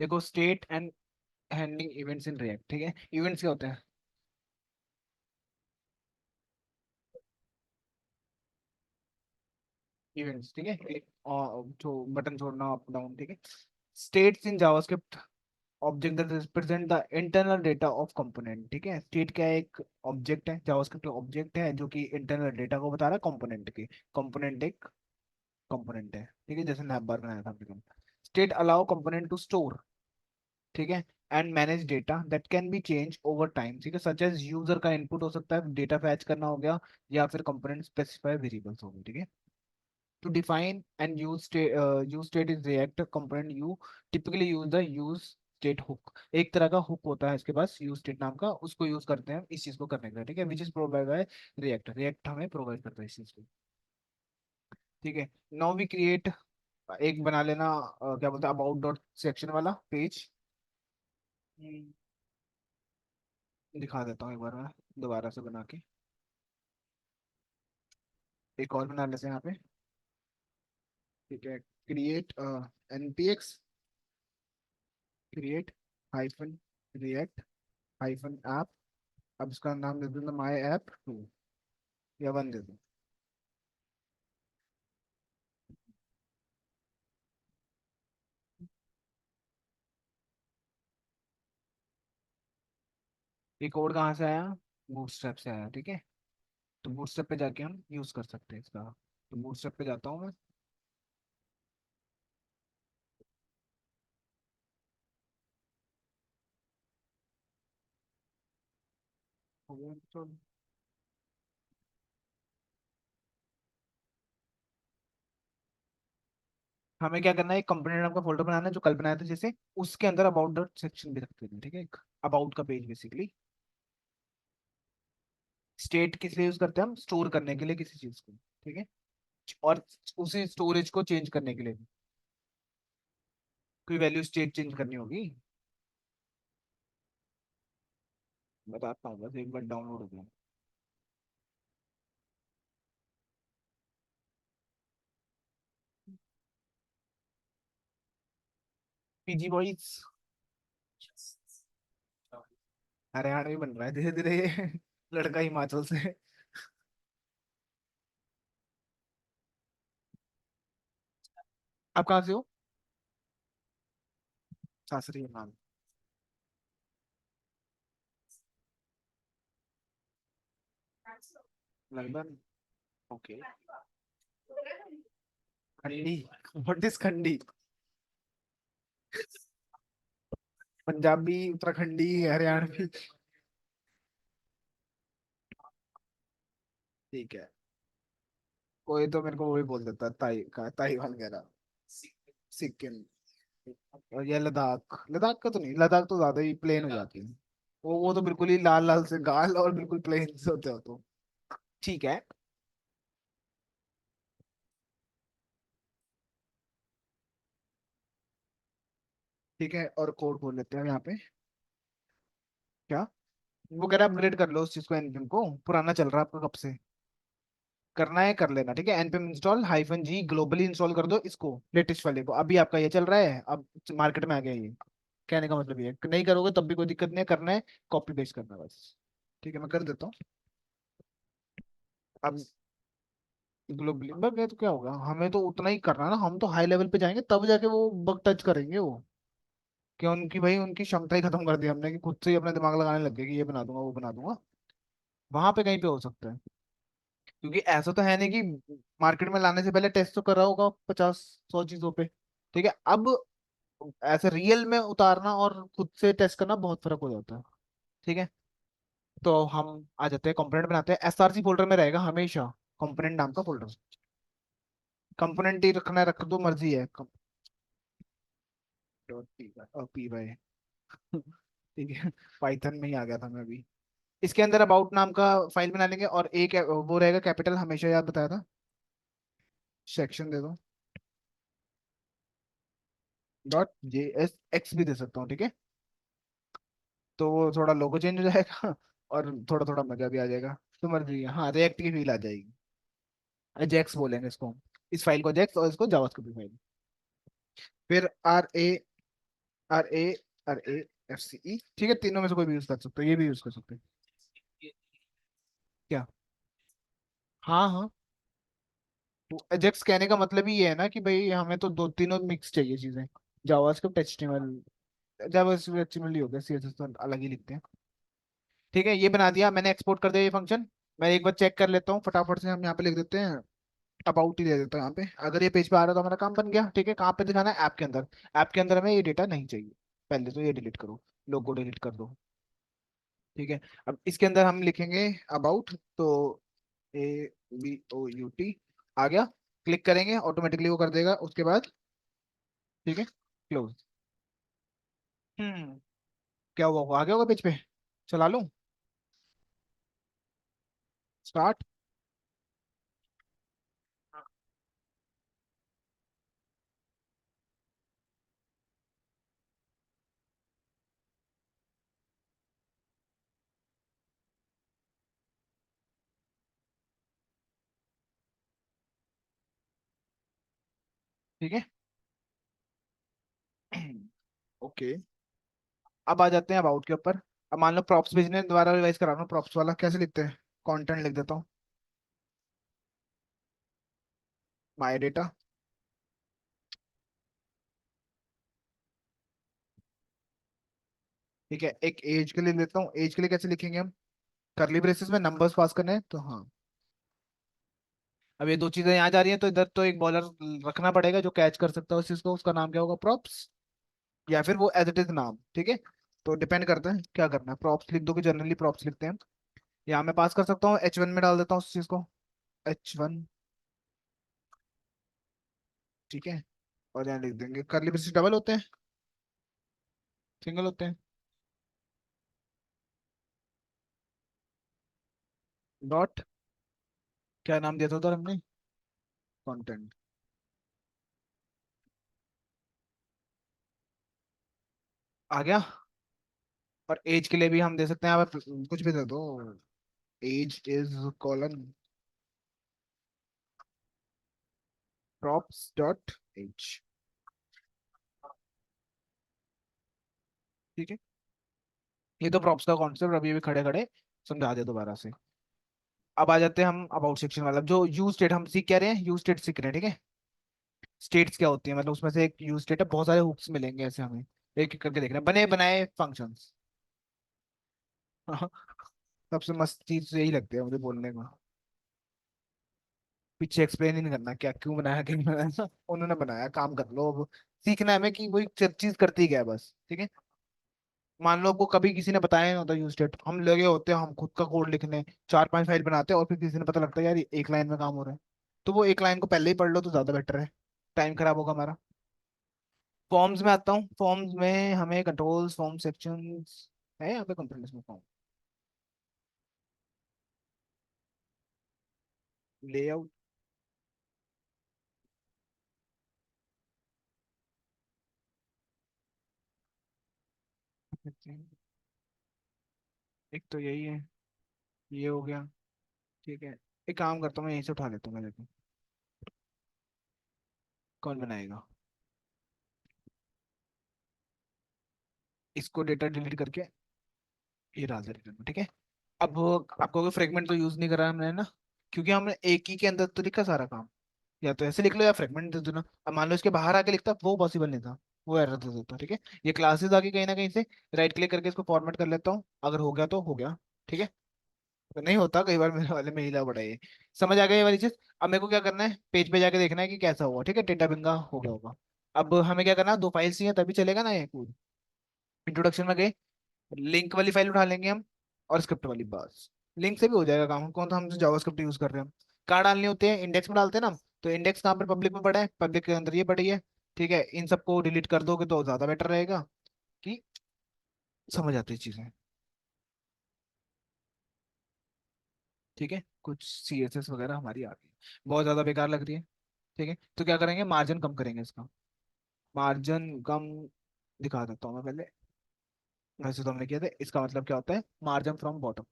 देखो, state and handling events in React, ठीक है। इवेंट्स क्या होते हैं? इवेंट्स, ठीक है। और जो बटन छोड़ना, अप डाउन, ठीक है। States in JavaScript object that represent the internal data of component, ठीक है। स्टेट क्या है? एक ऑब्जेक्ट है, जावास्क्रिप्ट ऑब्जेक्ट है जो कि इंटरनल डेटा को बता रहा है कंपोनेंट की। कंपोनेंट एक कंपोनेंट है, ठीक है, जैसे नैप बार बनाया था हमने। State allow component to store, ठीक है, and manage data that can be change over time, ठीक है, सच एज यूजर का इनपुट हो सकता है, डेटा फैच करना हो गया, या फिर कंपोनेंट स्पेसिफाई वेरिएबल्स हो गए, ठीक है। To define and use state is React component. You typically use the use state hook. एक तरह का हुक होता है इसके पास, use state नाम का, उसको यूज करते हैं इस चीज को करने के लिए, ठीक है, which is provide by react हमें प्रोवाइड करता है इस चीज को, ठीक है। नाउ वी क्रिएट, एक बना लेना, क्या बोलते हैं, अबाउट डॉट सेक्शन वाला पेज। दिखा देता हूँ एक बार मैं दोबारा से बना के। एक और बना लेते हैं यहाँ पे, ठीक है। Create npx create hyphen react hyphen app. अब इसका नाम दे दूंगा माई ऐप टू, या वन दे दूँ। ये कोड कहाँ से आया? बूटस्ट्रैप से आया, ठीक है। तो बूटस्ट्रैप पे जाके हम यूज कर सकते हैं इसका। तो बूटस्ट्रैप पे जाता हूँ मैं। हो गया तो। हमें क्या करना है, एक कंपोनेंट नाम का फोल्डर बनाना है जो कल बनाया था जैसे, उसके अंदर अबाउट डॉट सेक्शन भी रखते हैं, ठीक है, एक अबाउट का पेज बेसिकली। स्टेट किस लिए यूज करते हैं हम? स्टोर करने के लिए किसी चीज को, ठीक है, और उसी स्टोरेज को चेंज करने के लिए भी। कोई वैल्यू स्टेट चेंज करनी होगी। बताता हूँ, बस एक बार डाउनलोड हो गया। पीजी बॉयज, हरियाणा ही बन रहा है धीरे धीरे ये लड़का हिमाचल से। आप कहाँ से हो? सासरी नाम। London, okay. खंडी, व्हाट इज खंडी? पंजाबी, उत्तराखंडी, हरियाणवी? ठीक है। कोई तो मेरे को वो भी बोल देता है, ताई का ताइवान कह रहा। सिक्किम। और ये लद्दाख, लद्दाख का तो नहीं, लद्दाख तो ज्यादा ही प्लेन हो जाती है। वो तो बिल्कुल ही लाल लाल से गाल और बिल्कुल प्लेन से होते हो तो। ठीक है। ठीक है, और कोड खोल लेते हैं यहाँ पे। क्या? वो कह रहा है अपग्रेड कर लो उस चीज को, एनपीएम को, पुराना चल रहा है आपका कब से। करना है कर लेना, ठीक है। npm इंस्टॉल हाइफन जी ग्लोबली इंस्टॉल कर दो इसको, लेटेस्ट वाले को। अभी आपका ये चल रहा है, अब मार्केट में आ गया ये। कहने का मतलब ये है, नहीं करोगे तब भी कोई दिक्कत नहीं है, करना है कॉपी पेस्ट करना है बस। ठीक है, मैं कर देता हूँ। अब ग्लोबली बग है तो क्या होगा, हमें तो उतना ही करना है ना, हम तो हाई लेवल पे जाएंगे तब जाके वो बग टच करेंगे वो। क्या उनकी भाई, उनकी क्षमता ही खत्म कर दी हमने, कि खुद से ही अपना दिमाग लगाने लग गए कि ये बना दूंगा वो बना दूंगा। वहां पे कहीं पे हो सकता है, क्योंकि ऐसा तो है नहीं कि मार्केट में लाने से पहले टेस्ट तो कर रहा होगा 50 100 चीजों पे, ठीक है। अब ऐसे रियल में उतारना और खुद से टेस्ट करना बहुत फर्क हो जाता है, ठीक है। तो हम आ जाते हैं, कंपोनेंट बनाते हैं, एसआरसी फोल्डर में रहेगा हमेशा कंपोनेंट नाम का फोल्डर। कंपोनेंट ही रखना है, रख दो, मर्जी है। डॉट पी वाई ठीक है, पाइथन में ही आ गया था मैं अभी। इसके अंदर अबाउट नाम का फाइल बना लेंगे, और एक वो रहेगा कैपिटल, हमेशा याद बताया था। सेक्शन दे दो, डॉट जेएस एक्स भी दे सकता हूँ, ठीक है। तो वो थोड़ा लोगो चेंज हो जाएगा और थोड़ा थोड़ा मजा भी आ जाएगा। तो मर्जी है, हाँ, रिएक्ट की फील आ जाएगी। जेक्स बोलेंगे इसको, इस फाइल को जेक्स, और इसको जावास्क्रिप्ट फाइल। फिर आर ए RARAFCE, ठीक है, तीनों में से कोई भी यूज कर सकते हो, ये भी यूज कर सकते हो। क्या? हाँ हाँ, एजेक्स कहने का मतलब ही ये है ना कि भाई हमें तो दो तीनों मिक्स चाहिए चीजें। जावास्क्रिप्ट, एचटीएमएल, जावास्क्रिप्ट एचटीएमएल ही हो गया, सीएसएस तो अलग ही लिखते हैं। ठीक है, ये बना दिया मैंने, एक्सपोर्ट कर दिया ये फंक्शन। मैं एक बार चेक कर लेता हूँ फटाफट से, हम यहाँ पे लिख देते हैं अबाउट ही दे देता हूँ यहाँ पे। अगर ये पेज पे आ रहा है तो हमारा काम बन गया। ठीक है, कहाँ पे दिखाना है? ऐप के अंदर। ऐप के अंदर हमें ये डेटा नहीं चाहिए, पहले तो ये डिलीट करो, लोगो डिलीट कर दो। ठीक है, अब इसके अंदर हम लिखेंगे अबाउट, तो ABOUT आ गया। क्लिक करेंगे ऑटोमेटिकली वो कर देगा, उसके बाद ठीक है, क्लोज। हम्म, क्या हुआ? वो आ गया होगा पेज पे, चला लूं? स्टार्ट। ठीक है। ओके, अब आ जाते हैं अबाउट के ऊपर। अब मान लो प्रॉप्स भेजने हैं, दोबारा रिवाइज करा रहा हूँ, प्रॉप्स वाला कैसे लिखते हैं? कंटेंट लिख देता हूँ, माय डेटा। ठीक है, एक एज के लिए लेता हूँ, एज के लिए कैसे लिखेंगे हम? करली ब्रेसेस में नंबर्स पास करने हैं तो हाँ। अब ये दो चीजें यहाँ जा रही हैं, तो इधर तो एक बॉलर रखना पड़ेगा जो कैच कर सकता है उस चीज को, उसका नाम क्या होगा? प्रॉप्स, या फिर वो एज इट इज नाम। ठीक है, तो डिपेंड करता है क्या करना है। प्रॉप्स लिख दो, कि जनरली प्रॉप्स लिखते हैं। यहाँ मैं पास कर सकता हूँ, H1 में डाल देता हूँ उस चीज को, H1। ठीक है, और यहाँ लिख देंगे करली ब्रेसेस डबल होते हैं, सिंगल होते हैं? डॉट, क्या नाम दिया था उधर हमने? कंटेंट। आ गया। और एज के लिए भी हम दे सकते हैं, आप कुछ भी दे दो, as is colon props dot as. ठीक है, ये तो प्रॉप्स का कॉन्सेप्ट अभी भी खड़े खड़े समझा दे दोबारा से। अब आ जाते हैं हम अबाउट सेक्शन वाला, जो यूज स्टेट हम सीख कह रहे हैं, यूज स्टेट सीख रहे हैं। ठीक है, स्टेट्स क्या होती है, मतलब उसमें से एक यूज स्टेट है, बहुत सारे हुक्स मिलेंगे ऐसे हमें, एक एक करके देखना है, बने बनाए फंक्शंस। सबसे मस्त चीज तो यही लगती है मुझे बोलने में, पीछे एक्सप्लेन ही नहीं करना क्या क्यों बनाया, क्यों बनाया, उन्होंने बनाया, काम कर लो अब। सीखना है हमें कि वही चीज करती क्या है बस। ठीक है, मान लो आपको कभी किसी ने बताया नहीं होता यूज स्टेट, हम लगे होते हैं हम खुद का कोड लिखने, चार पांच फाइल बनाते हैं, और फिर किसी ने पता लगता है यार ये एक लाइन में काम हो रहा है, तो वो एक लाइन को पहले ही पढ़ लो तो ज्यादा बेटर है, टाइम खराब होगा हमारा। फॉर्म्स में आता हूँ, फॉर्म्स में हमें कंट्रोल्स, फॉर्म सेक्शंस है यहाँ पे, कंपोनेंट्स में फॉर्म, लेआउट। एक तो यही है, ये हो गया। ठीक है, एक काम करता हूँ मैं, यहीं से उठा लेता हूँ, मैं देखो कौन बनाएगा। इसको डेटा डिलीट करके ये डाल दे रिटर्न में। ठीक है, अब आपको फ्रेगमेंट तो यूज नहीं करा हमने ना, क्योंकि हमने एक ही के अंदर तो लिखा सारा काम। या तो ऐसे लिख लो या फ्रेगमेंट दे दो ना। अब मान लो इसके बाहर आके लिखता, वो पॉसिबल नहीं था, वो एरर दे देता। ठीक है, ये क्लासेस आके कहीं ना कहीं से राइट क्लिक करके इसको फॉर्मेट कर लेता हूँ, अगर हो गया तो हो गया। ठीक है, तो नहीं होता कई बार, मेरे वाले में हिला पड़ा ये। समझ आ गया ये वाली चीज। अब मेरे को क्या करना है, पेज पे जाके देखना है कि कैसा हुआ। ठीक है, डेटा बिंगा हो गया होगा। अब हमें क्या करना है, दो फाइल्स चाहिए तभी चलेगा ना ये कोड। इंट्रोडक्शन में गए, लिंक वाली फाइल उठा लेंगे हम, और स्क्रिप्ट वाली, बस लिंक से भी हो जाएगा काम। कौन, तो हम जावास्क्रिप्ट यूज कर रहे हैं। कहाँ डालनी होती है? इंडेक्स में डालते हैं ना, तो इंडेक्स कहाँ पर? पब्लिक में पड़ा है, पब्लिक के अंदर ये पड़ी है। ठीक है, इन सबको डिलीट कर दोगे तो ज्यादा बेटर रहेगा, कि समझ आती है चीजें। ठीक है, कुछ CSS वगैरह हमारी आ गई, बहुत ज्यादा बेकार लग रही है। ठीक है, तो क्या करेंगे, मार्जिन कम करेंगे इसका, मार्जिन कम दिखा देता हूँ मैं पहले। वैसे तो हमने किया था, इसका मतलब क्या होता है, मार्जिन फ्रॉम बॉटम।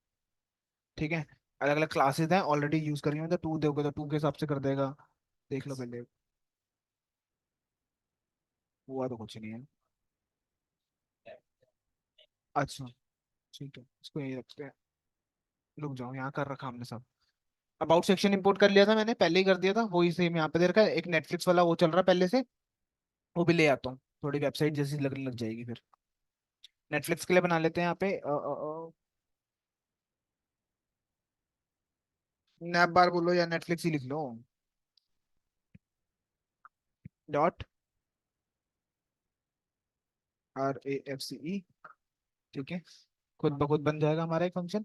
ठीक है, अलग अलग क्लासेस हैं ऑलरेडी यूज करी हुई, तो टू दोगे तो टू के हिसाब से कर देगा। देख लो पहले, हुआ तो कुछ नहीं है। अच्छा ठीक है, इसको यही रखते हैं। रुक जाओ, यहाँ कर रखा हमने सब। अबाउट सेक्शन इंपोर्ट कर लिया था मैंने, पहले ही कर दिया था, वही सेम यहाँ पे दे रखा है। एक नेटफ्लिक्स वाला वो चल रहा है पहले से, वो भी ले आता हूँ। थोड़ी वेबसाइट जैसी लगने लग जाएगी फिर। नेटफ्लिक्स के लिए बना लेते हैं यहाँ पे नैप बार बोलो या नेटफ्लिक्स ही लिख लो। Dot RAFCE। ठीक है, खुद ब खुद बन जाएगा हमारा एक फंक्शन।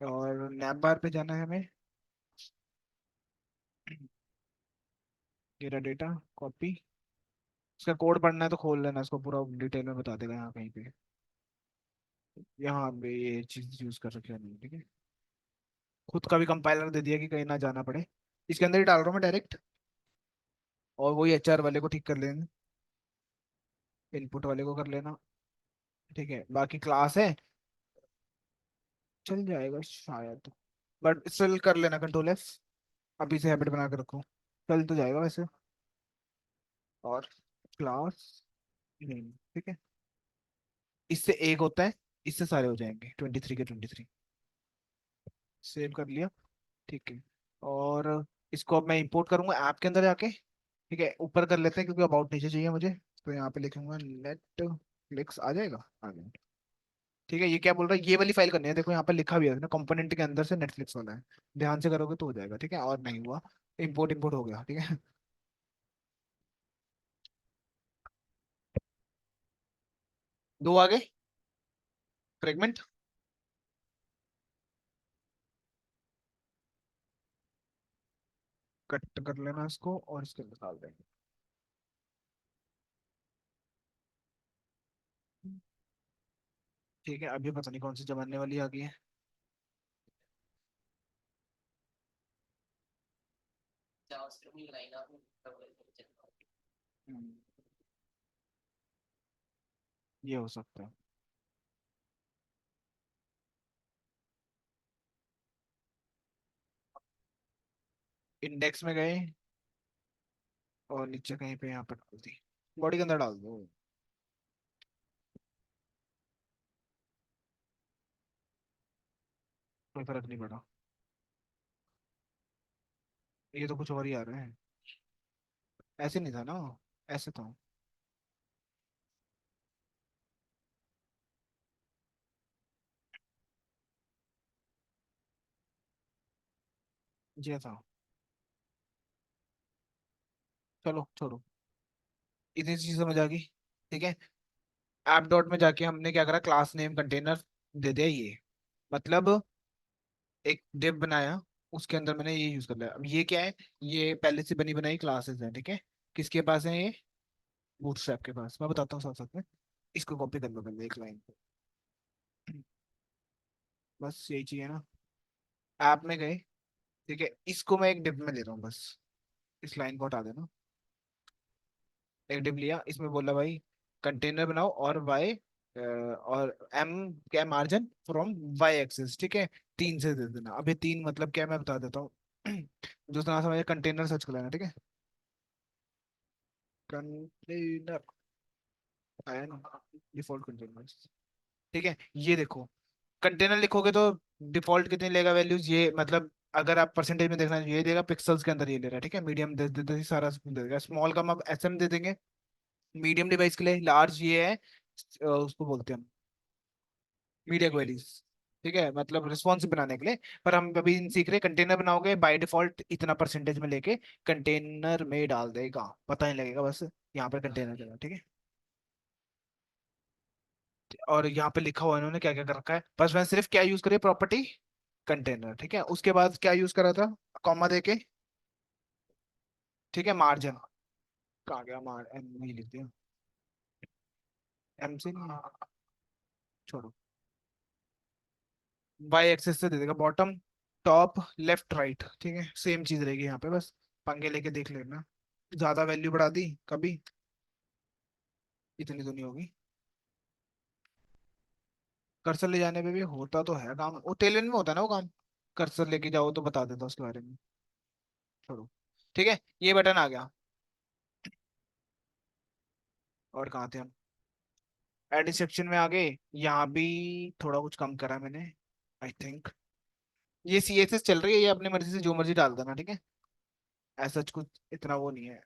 और नैप बार पे जाना है हमें। मेरा डेटा कॉपी, इसका कोड पढ़ना है तो खोल लेना, इसको पूरा डिटेल में बता देगा यहाँ कहीं पे। यहाँ पे ये चीज यूज कर रखी है नहीं, ठीक है। खुद का भी कंपाइलर दे दिया कि कहीं ना जाना पड़े। इसके अंदर ही डाल रहा हूँ मैं डायरेक्ट। और वही HR वाले को ठीक कर लेंगे, इनपुट वाले को कर लेना। ठीक है, बाकी क्लास है, चल जाएगा शायद। बट स्टिल कर लेना कंट्रोल F, अभी से हैबिट बना के रखो। चल तो जाएगा वैसे। और क्लास नेम, ठीक है। इससे एक होता है, इससे सारे हो जाएंगे 23 के 23। सेव कर लिया, ठीक है। और इसको अब मैं इंपोर्ट करूंगा ऐप के अंदर जाके। ठीक है, ऊपर कर लेते हैं क्योंकि अबाउट नीचे चाहिए मुझे। तो यहाँ पे लिखूंगा नेटफ्लिक्स, आ जाएगा, आ गया। ठीक है, ये क्या बोल रहा है, ये वाली फाइल करनी है, देखो यहाँ पे लिखा भी है ना, कंपोनेंट के अंदर से नेटफ्लिक्स वाला है। ध्यान से करोगे तो हो जाएगा, ठीक है। और नहीं हुआ, इंपोर्ट इंपोर्ट हो गया, ठीक है। दो आगे फ्रेगमेंट। कट कर लेना इसको और इसके अंदर डाल देंगे। ठीक है, अभी पता नहीं कौन सी जमाने वाली आ गई है। हम्म, ये हो सकता है। इंडेक्स में गए और नीचे कहीं पे यहाँ पर डाल दी, बॉडी के अंदर डाल दो, कोई फर्क नहीं पड़ा। ये तो कुछ और ही आ रहे हैं, ऐसे नहीं था ना, ऐसे था। ये था। चलो छोड़ो, इतनी चीज समझ आ गई। ठीक है, ऐप डॉट में जाके हमने क्या करा, क्लास नेम कंटेनर दे दिया ये। मतलब एक डिव बनाया, उसके अंदर मैंने ये यूज कर लिया। अब ये क्या है, ये पहले से बनी बनाई क्लासेस है, ठीक है। किसके पास है ये, बूटस्ट्रैप के पास। मैं बताता हूँ साथ साथ में। इसको कॉपी कर लो पहले एक लाइन, बस यही चाहिए ना। ऐप में गए, ठीक है, इसको मैं एक डिव में ले रहा हूँ बस। इस लाइन को हटा देना। एक डिव लिया, इसमें बोला भाई कंटेनर बनाओ और वाई और एम क्या, मार्जिन फ्रॉम वाई एक्सिस, ठीक है। 3 से दे देना। अब ये 3 मतलब क्या, मैं बता देता हूँ। जो ना समझे, कंटेनर सर्च कर लेना, ठीक है। कंटेनर एंड डिफॉल्ट कंटेनर, ठीक है। ये देखो, कंटेनर लिखोगे तो डिफॉल्ट कितनी लेगा वैल्यूज, ये मतलब अगर आप परसेंटेज में देखना, ये देगा पिक्सल्स के अंदर, ये ले रहा है, ठीक है। मीडियम दे दे दे सारा दे देगा, स्मॉल का हम अब SM दे देंगे। मीडियम डिवाइस के लिए लार्ज ये है, उसको बोलते हैं हम मीडिया क्वेरीज, ठीक है, मतलब रिस्पॉन्सिव बनाने के लिए। पर हम अभी सीख रहे, कंटेनर बनाओगे बाय डिफॉल्ट इतना परसेंटेज में लेके कंटेनर में डाल देगा, पता नहीं लगेगा बस यहाँ पर कंटेनर देगा, ठीक है। और यहाँ पे लिखा हुआ है इन्होंने क्या क्या कर रखा है, बस मैं सिर्फ क्या यूज करिए, प्रॉपर्टी कंटेनर, ठीक है। उसके बाद क्या यूज करा था, कॉमा देके, ठीक है। मार्जिन कहाँ गया, मार एम नहीं लिख दिया, एम से नहीं, छोड़ो। वाई एक्सेस से दे देगा, बॉटम टॉप लेफ्ट राइट, ठीक है। सेम चीज रहेगी यहाँ पे, बस पंगे लेके देख लेना। ज्यादा वैल्यू बढ़ा दी कभी, इतनी तो नहीं होगी। कर्सर ले जाने पे भी होता तो है काम, वो टेल में होता है ना वो काम। कर्सर लेके जाओ तो बता देता उसके बारे में, छोड़ो। ठीक है, ये बटन आ गया। और कहाँ थे हम, एडिट सेक्शन में आ गए, यहाँ भी थोड़ा कुछ कम करा मैंने, आई थिंक। ये CSS चल रही है, ये अपनी मर्जी से जो मर्जी डाल देना, ठीक है। ऐसा कुछ इतना वो नहीं है।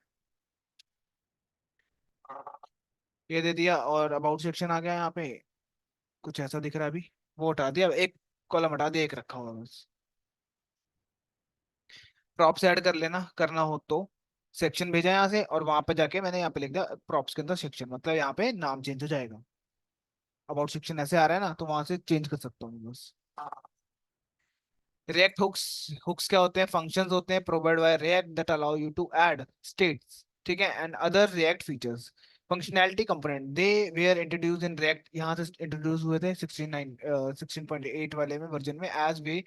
ये दे दिया, और अबाउट सेक्शन आ गया यहाँ पे। कुछ ऐसा दिख रहा है अभी, वो हटा दिया, एक कॉलम हटा दिया, एक रखा हुआ बस। प्रॉप्स ऐड कर लेना, करना हो तो। सेक्शन भेजा यहाँ से, और वहां पे जाके मैंने यहाँ पे लिख दिया प्रॉप्स के अंदर सेक्शन, मतलब यहाँ पे नाम चेंज हो जाएगा। अबाउट सेक्शन ऐसे आ रहा है ना, तो वहां से चेंज कर सकता हूँ बस। रिएक्ट हुक्स, हुक्स क्या होते हैं? फंक्शंस होते हैं provide by React that allow you to add states, ठीक है, and other React features. Functionality component they were introduce in React, यहाँ से इंट्रोड्यूस हुए थे 16.8 वाले में वर्जन में, as way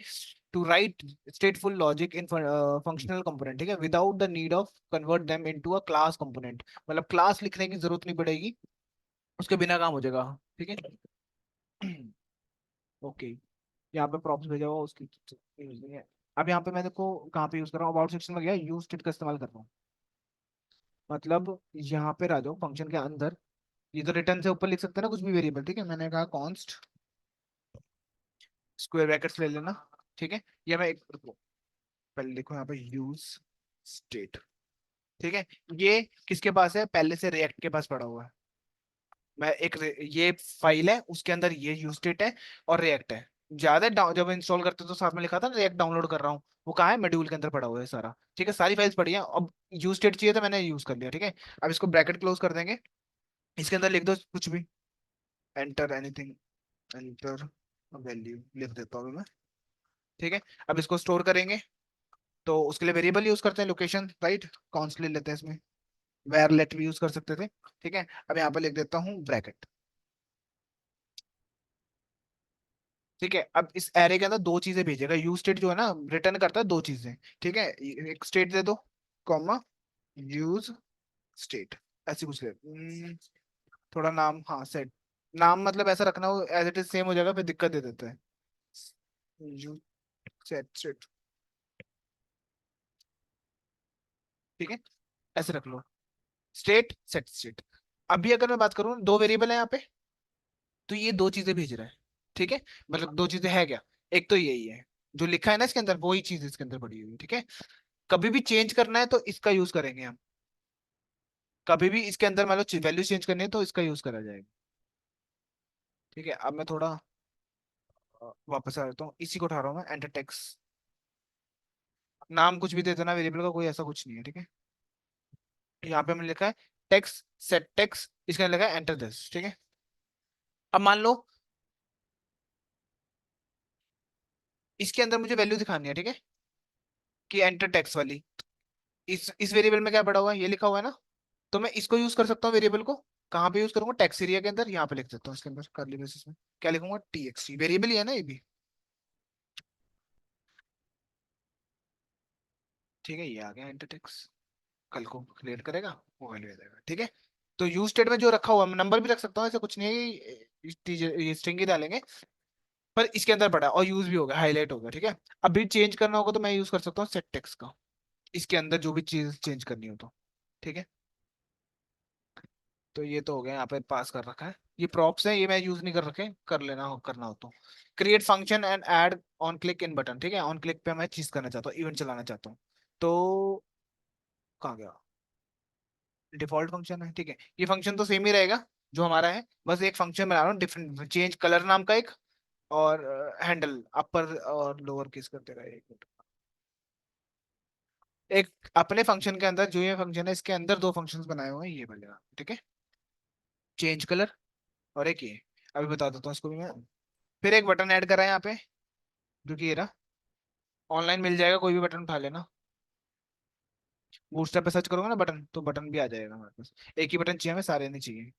to write stateful logic in functional component, ठीक है, without the need of convert them into a class component. मतलब क्लास लिखने की जरूरत नहीं पड़ेगी, उसके बिना काम हो जाएगा, ठीक है। ओके। यहाँ पे प्रॉप्स भेजा हुआ, उसकी यूज नहीं है। अब यहाँ पे मैं देखो कहाँ पे यूज कर रहा हूँ, अबाउट सेक्शन में गया, यूज स्टेट का इस्तेमाल कर रहा हूँ। मतलब यहाँ पे आ जाओ फंक्शन के अंदर, ये तो रिटर्न से ऊपर लिख सकते हैं ना कुछ भी वेरिएबल, ठीक है, मैंने कहा कॉन्स्ट स्क्वायर ब्रैकेट्स ले लेना, ठीक है। या मैं एक रुको, पहले लिखो यहाँ पे यूज स्टेट, ठीक है। ये किसके पास है? पहले से रिएक्ट के पास पड़ा हुआ है। मैं ये फाइल है, उसके अंदर ये यूज स्टेट है और रिएक्ट है। ज्यादा जब इंस्टॉल करते तो साथ में लिखा था रिएक्ट डाउनलोड कर रहा हूँ, वो कहाँ है? मॉड्यूल के अंदर पड़ा हुआ है सारा, ठीक है, सारी फाइल्स पड़ी हैं। अब यूज स्टेट चाहिए तो मैंने यूज कर लिया, ठीक है। अब इसको ब्रैकेट क्लोज कर देंगे, इसके अंदर लिख दो कुछ भी, एंटर एनीथिंग, एंटर वैल्यू लिख देता हूँ मैं, ठीक है। अब इसको स्टोर करेंगे, तो उसके लिए वेरिएबल यूज करते हैं, लोकेशन, राइट, कॉन्स्ट ले लेते हैं इसमें, वेर लेट भी यूज कर सकते थे, ठीक है। अब यहाँ पे लिख देता हूँ ब्रैकेट, ठीक है। अब इस एरे के अंदर दो चीजें भेजेगा, यू स्टेट जो है ना रिटर्न करता है दो चीजें, ठीक है। एक स्टेट दे दो, कॉमा, यूज स्टेट, ऐसी कुछ ले थोड़ा नाम, हाँ सेट, नाम मतलब ऐसा रखना हो एज इट इज सेम हो जाएगा, फिर दिक्कत दे देता है। यूज सेट स्टेट, ठीक है, ऐसे रख लो, स्टेट सेट स्टेट। अभी अगर मैं बात करूँ, दो वेरिएबल है यहाँ पे, तो ये दो चीजें भेज रहा है, ठीक है। मतलब दो चीजें है क्या? एक तो यही है, जो लिखा है ना इसके अंदर, वही चीज इसके अंदर पड़ी हुई है, ठीक है। कभी भी चेंज करना है तो इसका यूज करेंगे हम, कभी भी इसके अंदर मान लो वैल्यू चेंज करनी है तो इसका यूज करा जाएगा, ठीक है। अब मैं थोड़ा वापस आ जाता हूँ, इसी को उठा रहा हूँ मैं, एंटर टेक्स्ट, नाम कुछ भी दे देना वेरिएबल का, कोई ऐसा कुछ नहीं है, ठीक है। यहाँ पे मैंने लिखा है टेक्स्ट सेट टेक्स्ट, इसके अंदर लिखा है एंटर दिस, ठीक है। अब मान लो इसके अंदर मुझे वैल्यू दिखानी है, ठीक है, कि एंटर टेक्स्ट वाली, इस वेरिएबल में क्या पड़ा हुआ है? ये लिखा हुआ है ना, तो मैं इसको यूज कर सकता हूँ वेरिएबल को। कहाँ पे यूज करूंगा? टेक्स्ट एरिया के अंदर, यहाँ पे लिख देता हूँ इसके अंदर कर्ली ब्रेसेस में, क्या लिखूंगा? TXT, वेरिएबल ही है ना ये भी, ठीक है। ये आ गया एंटर टेक्स्ट, कल को क्रिएट करेगा, वो वैल्यू आ जाएगा, ठीक है। तो यूज स्टेट में जो रखा हुआ, मैं नंबर भी रख सकता हूँ, ऐसा कुछ नहीं है, ये स्ट्रिंग ही डालेंगे, पर इसके अंदर पड़ा है और यूज भी होगा, हाईलाइट होगा, ठीक है। अभी चेंज करना होगा तो मैं यूज कर सकता हूँ सेट टेक्स्ट का, इसके अंदर जो भी चीज चेंज करनी हो तो, ठीक है। तो ये तो हो गया, यहाँ पे पास कर रखा है, ये प्रॉप्स है, ये मैं यूज नहीं कर रखे, कर लेना हो करना हो तो। Create function and add on click in button, ठीक है, ऑन क्लिक पे मैं चीज करना चाहता हूँ, इवेंट चलाना चाहता हूँ, तो कहाँ गया? डिफॉल्ट फंक्शन है, ठीक है। ये फंक्शन तो सेम ही रहेगा जो हमारा है, बस एक फंक्शन बना रहा हूँ डिफरेंट, चेंज कलर नाम का एक, और हैंडल अपर और लोअर केस करते रहे, एक मिनट। एक अपने फंक्शन के अंदर, जो ये फंक्शन है इसके अंदर दो फंक्शंस बनाए हुए हैं, ये वाले, ठीक है, चेंज कलर, और एक ये, अभी बता देता हूँ इसको भी मैं। फिर एक बटन ऐड करा है यहाँ पे, जो कि ये रहा, ऑनलाइन मिल जाएगा, कोई भी बटन उठा लेना, बूटस्ट्रैप पे सर्च करोगे ना बटन, तो बटन भी आ जाएगा हमारे पास। एक ही बटन चाहिए हमें, सारे नहीं चाहिए।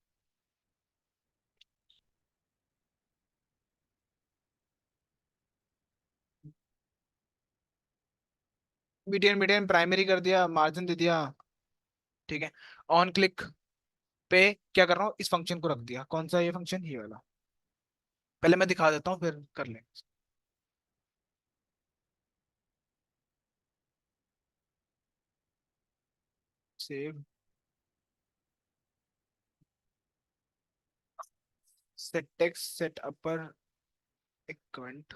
मीडियन मीडियन प्राइमरी कर दिया, मार्जिन दे दिया, ठीक है। ऑन क्लिक पे क्या कर रहा हूँ, इस फंक्शन को रख दिया, कौन सा ये फंक्शन? ये वाला, पहले मैं दिखा देता हूँ फिर कर लें। सेव, सेट टेक्स्ट सेट अपर, एक कमेंट।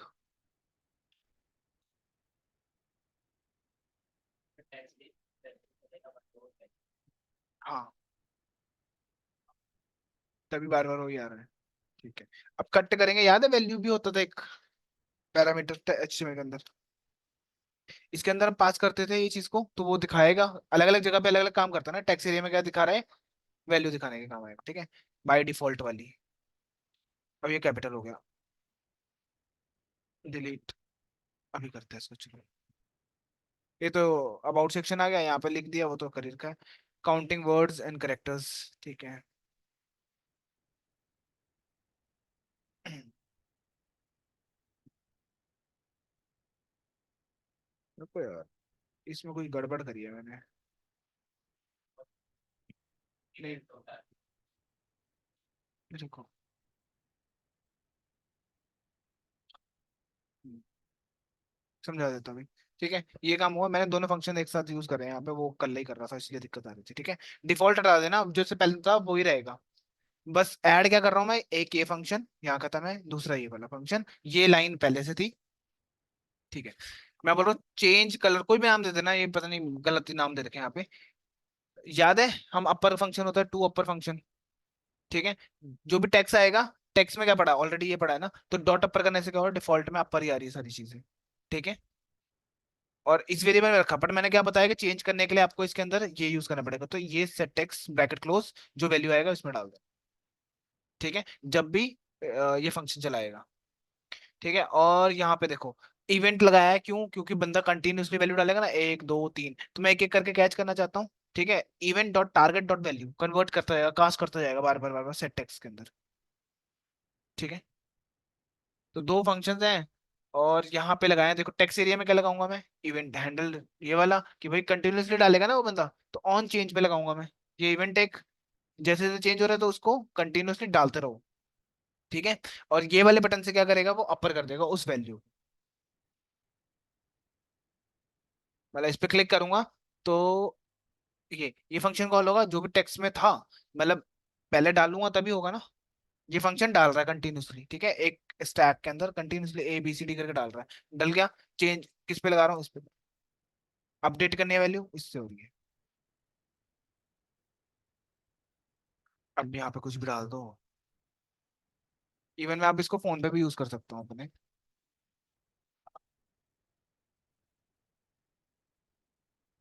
हाँ, तभी बार बार वही आ रहा है। ठीक है, अब कट करेंगे, याद है वैल्यू भी होता था एक पैरामीटर एचटीएमएल के अंदर। इसके अंदर हम पास करते थे ये चीज को, तो वो दिखाएगा अलग अलग जगह पे अलग अलग काम करता है ना। टेक्स्ट एरिया में क्या दिखा रहा है, वैल्यू दिखाने के काम आएगा, ठीक है, बाय डिफॉल्ट वाली। अब ये कैपिटल हो गया, डिलीट। अभी करते हैं इसको, चलो। ये तो अबाउट सेक्शन आ गया, यहाँ पे लिख दिया, वो तो करियर का है। काउंटिंग वर्ड्स एंड करेक्टर्स, ठीक है। रुको यार, इसमें कोई गड़बड़ करी है मैंने। नहीं, रुको। हम्म, समझा देता हूँ अभी। ठीक है, ये काम हुआ, मैंने दोनों फंक्शन एक साथ यूज करे हैं यहाँ पे, वो कल ही कर रहा था इसलिए दिक्कत आ रही थी। ठीक है, डिफॉल्ट हटा देना, अब जो से पहले था वो ही रहेगा। बस ऐड क्या कर रहा हूँ मैं, एक ये फंक्शन यहाँ खत्म है, दूसरा ये वाला फंक्शन, ये लाइन पहले से थी। ठीक है, मैं बोल रहा हूँ चेंज कलर, कोई भी नाम दे देना, ये पता नहीं गलत ही नाम दे रखे हैं यहाँ पे। याद है, हम अपर फंक्शन होता है, टू अपर फंक्शन। ठीक है, जो भी टैक्स आएगा, टैक्स में क्या पड़ा, ऑलरेडी ये पड़ा है ना, तो डॉट अपर करने से क्या होगा, डिफॉल्ट में अपर ही आ रही है सारी चीजें। ठीक है, और इस वेरिएबल में रखा, बट मैंने क्या बताया कि चेंज करने के लिए आपको इसके अंदर ये यूज करना पड़ेगा, तो ये सेट टेक्स्ट ब्रैकेट क्लोज, जो वैल्यू आएगा इसमें डाल दो। ठीक है, जब भी ये फंक्शन चलाएगा। ठीक है, और यहाँ पे देखो, इवेंट लगाया है, क्यों, क्योंकि बंदा कंटिन्यूसली वैल्यू डालेगा ना, एक दो तीन, तो मैं एक एक करके कैच करना चाहता हूँ। ठीक है, event dot target dot value convert करता जाएगा, कास्ट करता जाएगा बार बार सेट टेक्स्ट के अंदर। ठीक है, तो दो फंक्शंस हैं, और यहाँ पे लगाए हैं, देखो टेक्स्ट एरिया में क्या लगाऊंगा मैं, इवेंट हैंडल, ये वाला, कि भाई कंटिन्यूसली डालेगा ना वो बंदा, तो ऑन चेंज पे लगाऊंगा मैं। ये इवेंट एक, जैसे जैसे चेंज हो रहा है तो उसको कंटिन्यूसली डालते रहो। ठीक है, और ये वाले बटन से क्या करेगा, वो अपर कर देगा उस वैल्यू। मतलब इस पे क्लिक करूंगा तो ये फंक्शन कॉल होगा, जो भी टेक्स्ट में था, मतलब पहले डालूंगा तभी होगा ना। ये फंक्शन डाल रहा है कंटिन्यूसली, ठीक है, एक स्टैक के अंदर continuously A B C D करके डाल रहा है, डल गया। चेंज किस पे लगा रहा हूँ, इस पे, अपडेट करनी है वैल्यू, इससे हो रही है। अब यहाँ पे कुछ भी डाल दो, इवन मैं आप इसको फोन पे भी यूज कर सकता हूँ अपने।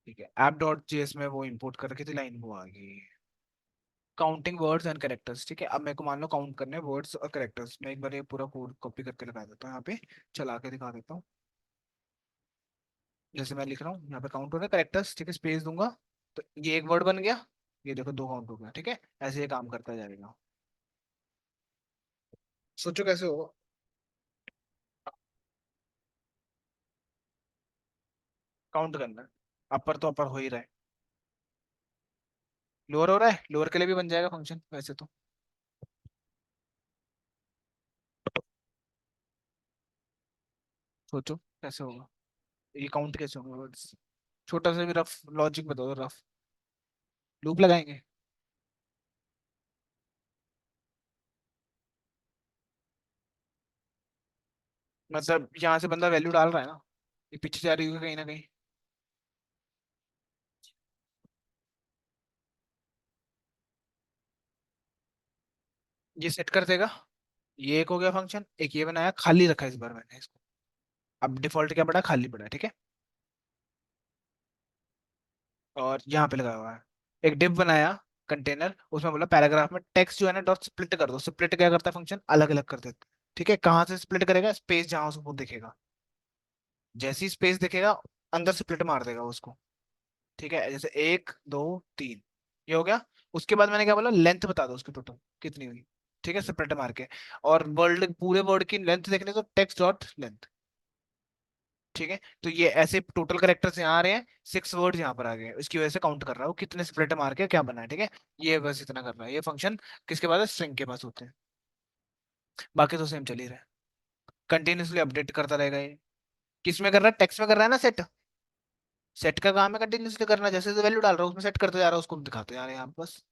ठीक है, ऐप डॉट जेएस में वो इंपोर्ट कर रखी थी लाइन, वो आ गई। काउंटिंग वर्ड्स एंड कैरेक्टर्स, ठीक है, अब मेरे को मान लो काउंट करने वर्ड्स और कैरेक्टर्स, मैं एक बार ये पूरा कोड कॉपी करके लगा देता हूँ यहाँ पे, चला के दिखा देता हूँ। जैसे मैं लिख रहा हूँ यहाँ पे काउंट हो रहा है कैरेक्टर्स, ठीक है, स्पेस दूंगा, तो ये एक वर्ड बन गया, ये देखो दो काउंट हो गया। ठीक है, ऐसे ये काम करता जाएगा। सोचो कैसे होगा। काउंट करना है, अपर तो अपर हो ही रहा है, लोअर हो रहा है, लोअर के लिए भी बन जाएगा फंक्शन वैसे तो। सोचो कैसे होगा, ये काउंट कैसे होगा वर्ड्स, छोटा सा भी रफ लॉजिक बता दो, रफ लूप लगाएंगे। मतलब यहाँ से बंदा वैल्यू डाल रहा है ना, ये पीछे जा रही होगी कहीं ना कहीं, ये सेट कर देगा। ये एक हो गया फंक्शन, एक ये बनाया, खाली रखा है इस बार मैंने इसको। अब डिफॉल्ट क्या पड़ा, खाली पड़ा है। ठीक है, और यहाँ पे लगाया हुआ है, एक डिव बनाया कंटेनर, उसमें बोला पैराग्राफ में टेक्स्ट जो है ना डॉट स्प्लिट कर दो। स्प्लिट क्या करता है फंक्शन, अलग अलग कर देता है। ठीक है, कहाँ से स्प्लिट करेगा, स्पेस जहां उसको दिखेगा, जैसी स्पेस दिखेगा अंदर स्प्लिट मार देगा उसको। ठीक है, जैसे एक दो तीन, ये हो गया। उसके बाद मैंने क्या बोला, लेंथ बता दो उसकी टोटल कितनी हुई। ठीक है, स्प्लिट मार के, और वर्ल्ड पूरे वर्ड की लेंथ देखने तो टेक्स्ट डॉट लेंथ। ठीक है, तो ये ऐसे टोटल करेक्टर्स यहाँ आ रहे हैं, सिक्स वर्ड्स यहाँ पर आ गए, इसकी वजह से काउंट कर रहा हूँ कितने स्प्लिट मार के क्या बना है। ठीक है, ये बस इतना कर रहा है ये फंक्शन, किसके पास है, स्ट्रिंग के पास होते हैं। बाकी तो सेम चल ही रहा है, कंटिन्यूसली अपडेट करता रहेगा ये। किस में कर रहा है, टेक्स्ट में कर रहा है ना सेट, सेट का काम है कंटिन्यूसली करना, जैसे जैसे वैल्यू डाल रहा हूँ उसमें सेट करते जा रहा हूँ, उसको दिखाते जा रहे हैं यहाँ पे बस।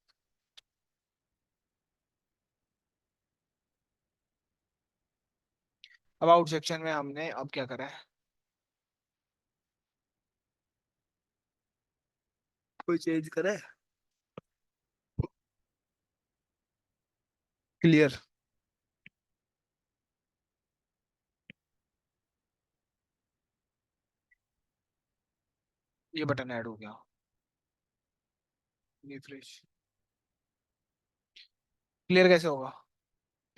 अबाउट सेक्शन में हमने अब क्या करा है, कोई चेंज करा है? क्लियर। ये बटन ऐड हो गया। रिफ्रेश। क्लियर कैसे होगा?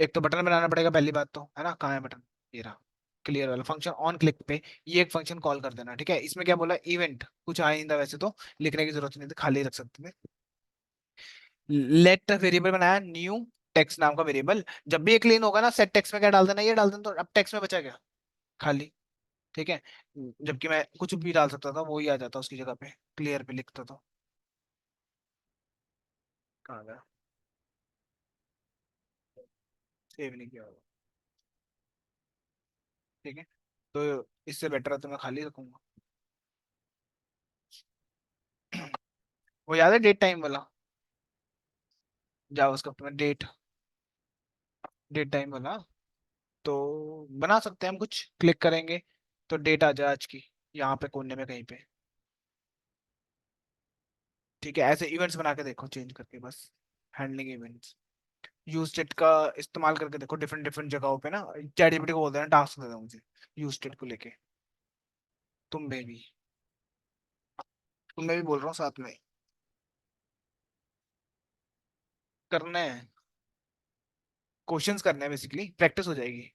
एक तो बटन बनाना पड़ेगा पहली बात तो, है ना? कहाँ है बटन? ये रहा। क्लियर वाला फंक्शन ऑन क्लिक पे ये एक फंक्शन कॉल कर देना, ठीक है? इसमें क्या बोला, इवेंट कुछ आया नहीं था वैसे तो, लिखने की जरूरत नहीं थी, खाली रख सकते थे। लेट वेरिएबल बनाया न्यू टेक्स्ट नाम का वेरिएबल। जब भी ये क्लीन होगा ना, सेट टेक्स्ट में क्या डाल देना, ये डाल देना, तो अब टेक्स्ट में बचा क्या? खाली। ठीक है। जबकि मैं कुछ भी डाल सकता था, वो ही आ जाता उसकी जगह पे, क्लियर पे लिखता था। कहाँ गया? सेव नहीं किया होगा। ठीक है। तो इससे बेटर है तो मैं खाली रखूंगा। वो याद है डेट टाइम वाला, जावास्क्रिप्ट में डेट, डेट टाइम वाला। तो बना सकते हैं हम, कुछ क्लिक करेंगे तो डेट आ जाए आज की, यहाँ पे कोने में कहीं पे। ठीक है, ऐसे इवेंट्स बना के देखो, चेंज करके बस। हैंडलिंग इवेंट्स, यूज स्टेट का इस्तेमाल करके देखो डिफरेंट डिफरेंट जगहों पे ना। चैट जीपीटी को बोल देना टास्क दे दो मुझे यूज स्टेट को लेके। तुम भी, तुम्हें भी बोल रहा हूँ साथ में। करने हैं, क्वेश्चंस करने हैं बेसिकली, प्रैक्टिस हो जाएगी।